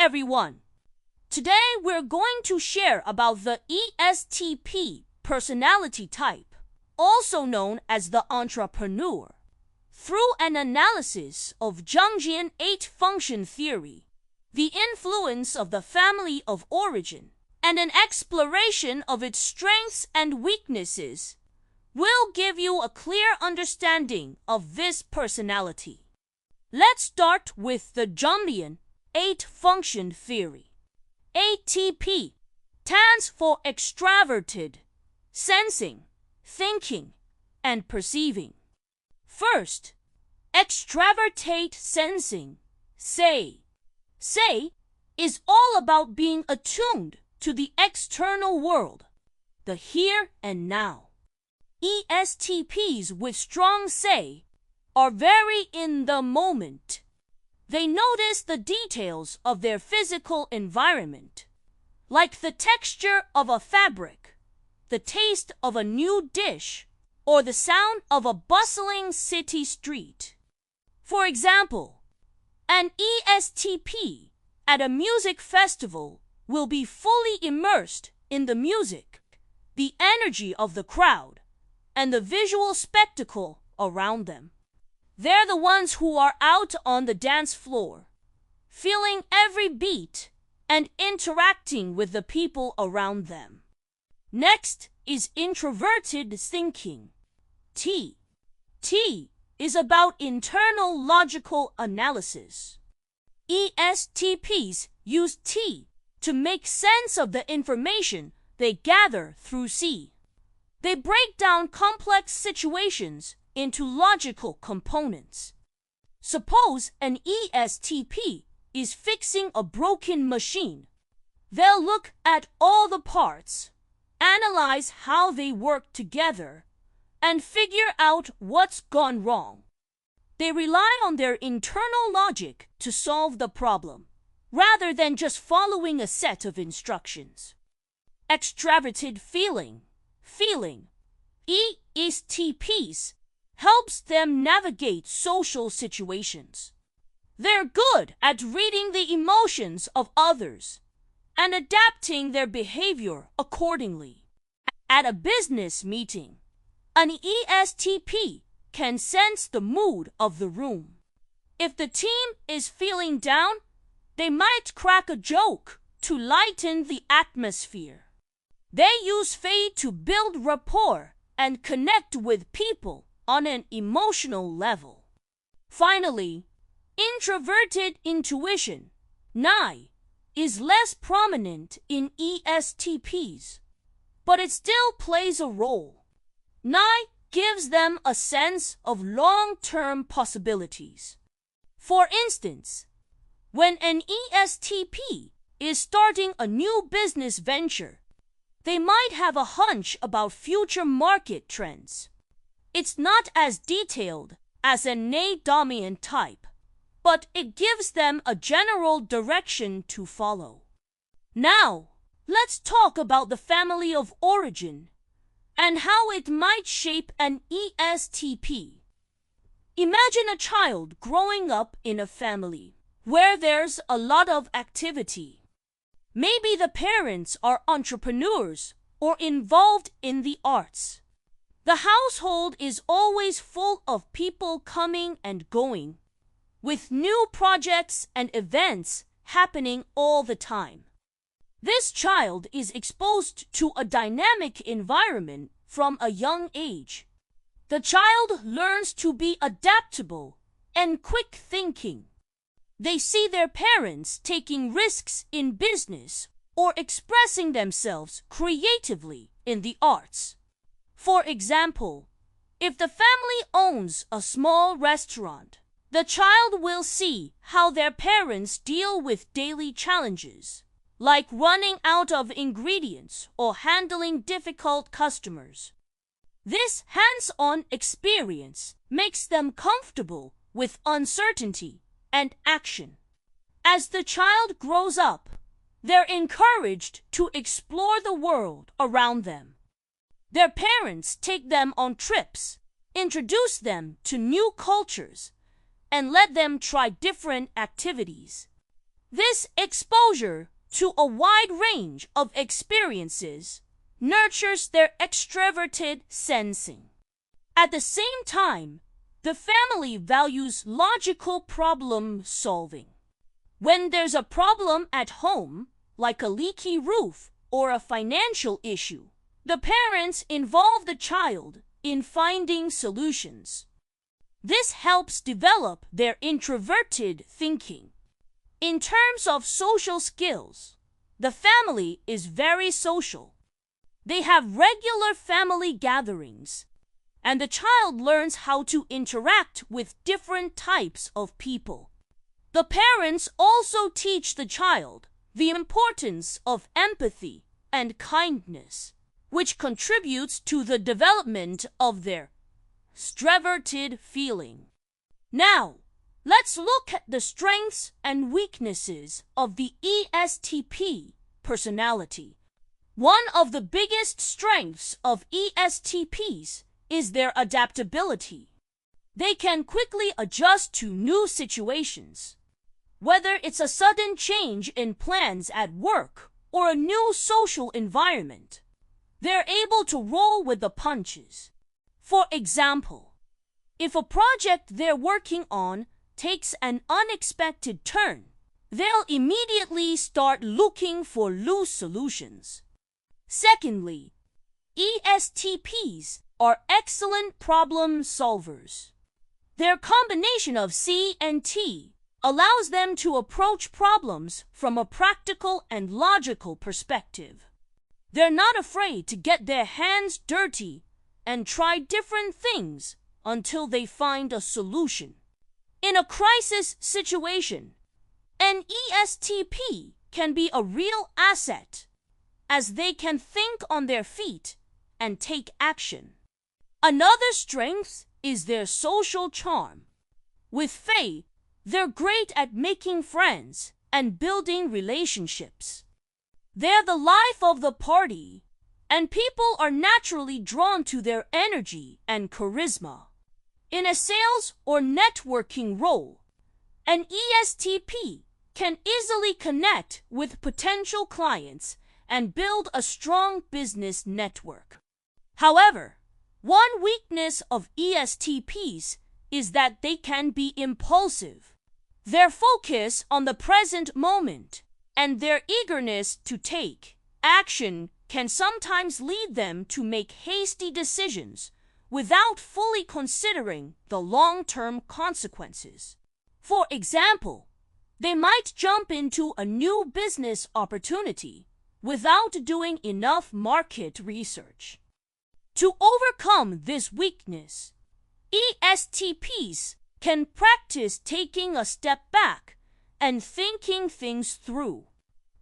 everyone. Today we're going to share about the ESTP personality type, also known as the entrepreneur, through an analysis of Jungian 8-function theory, the influence of the family of origin, and an exploration of its strengths and weaknesses. Will give you a clear understanding of this personality. Let's start with the Jungian 8-function theory. ATP stands for extraverted, sensing, thinking, and perceiving. First, extravertate sensing, say, is all about being attuned to the external world, the here and now. ESTPs with strong say are very in the moment. They notice the details of their physical environment, like the texture of a fabric, the taste of a new dish, or the sound of a bustling city street. For example, an ESTP at a music festival will be fully immersed in the music, the energy of the crowd, and the visual spectacle around them. They're the ones who are out on the dance floor, feeling every beat and interacting with the people around them. Next is introverted thinking. T is about internal logical analysis. ESTPs use T to make sense of the information they gather through C. They break down complex situations into logical components. Suppose an ESTP is fixing a broken machine. They'll look at all the parts, analyze how they work together, and figure out what's gone wrong. They rely on their internal logic to solve the problem, rather than just following a set of instructions. Extraverted feeling, ESTPs helps them navigate social situations. They're good at reading the emotions of others and adapting their behavior accordingly. At a business meeting, an ESTP can sense the mood of the room. If the team is feeling down, they might crack a joke to lighten the atmosphere. They use faith to build rapport and connect with people on an emotional level. Finally, introverted intuition, NI, is less prominent in ESTPs, but it still plays a role. NI gives them a sense of long-term possibilities. For instance, when an ESTP is starting a new business venture, they might have a hunch about future market trends. It's not as detailed as an dominant type, but it gives them a general direction to follow. Now, let's talk about the family of origin and how it might shape an ESTP. Imagine a child growing up in a family where there's a lot of activity. Maybe the parents are entrepreneurs or involved in the arts. The household is always full of people coming and going, with new projects and events happening all the time. This child is exposed to a dynamic environment from a young age. The child learns to be adaptable and quick thinking. They see their parents taking risks in business or expressing themselves creatively in the arts. For example, if the family owns a small restaurant, the child will see how their parents deal with daily challenges, like running out of ingredients or handling difficult customers. This hands-on experience makes them comfortable with uncertainty and action. As the child grows up, they're encouraged to explore the world around them. Their parents take them on trips, introduce them to new cultures, and let them try different activities. This exposure to a wide range of experiences nurtures their extroverted sensing. At the same time, the family values logical problem solving. When there's a problem at home, like a leaky roof or a financial issue, the parents involve the child in finding solutions. This helps develop their introverted thinking. In terms of social skills, the family is very social. They have regular family gatherings, and the child learns how to interact with different types of people. The parents also teach the child the importance of empathy and kindness, which contributes to the development of their extroverted feeling. Now, let's look at the strengths and weaknesses of the ESTP personality. One of the biggest strengths of ESTPs is their adaptability. They can quickly adjust to new situations. Whether it's a sudden change in plans at work or a new social environment, they're able to roll with the punches. For example, if a project they're working on takes an unexpected turn, they'll immediately start looking for loose solutions. Secondly, ESTPs are excellent problem solvers. Their combination of C and T allows them to approach problems from a practical and logical perspective. They're not afraid to get their hands dirty and try different things until they find a solution. In a crisis situation, an ESTP can be a real asset, as they can think on their feet and take action. Another strength is their social charm. With Faye, they're great at making friends and building relationships. They're the life of the party, and people are naturally drawn to their energy and charisma. In a sales or networking role, an ESTP can easily connect with potential clients and build a strong business network. However, one weakness of ESTPs is that they can be impulsive. Their focus on the present moment and their eagerness to take action can sometimes lead them to make hasty decisions without fully considering the long-term consequences. For example, they might jump into a new business opportunity without doing enough market research. To overcome this weakness, ESTPs can practice taking a step back and thinking things through.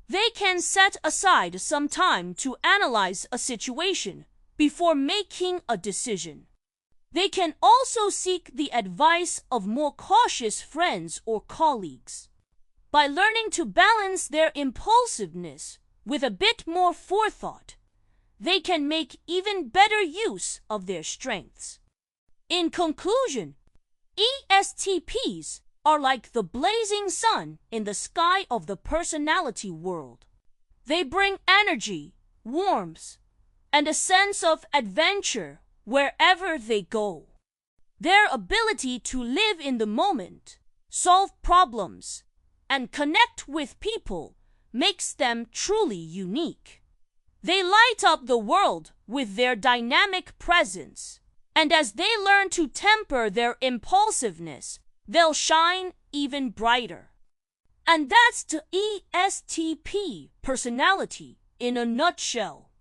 They can set aside some time to analyze a situation before making a decision. They can also seek the advice of more cautious friends or colleagues. By learning to balance their impulsiveness with a bit more forethought, they can make even better use of their strengths. In conclusion, ESTPs are like the blazing sun in the sky of the personality world. They bring energy, warmth, and a sense of adventure wherever they go. Their ability to live in the moment, solve problems, and connect with people makes them truly unique. They light up the world with their dynamic presence, and as they learn to temper their impulsiveness, they'll shine even brighter. And that's the ESTP personality in a nutshell.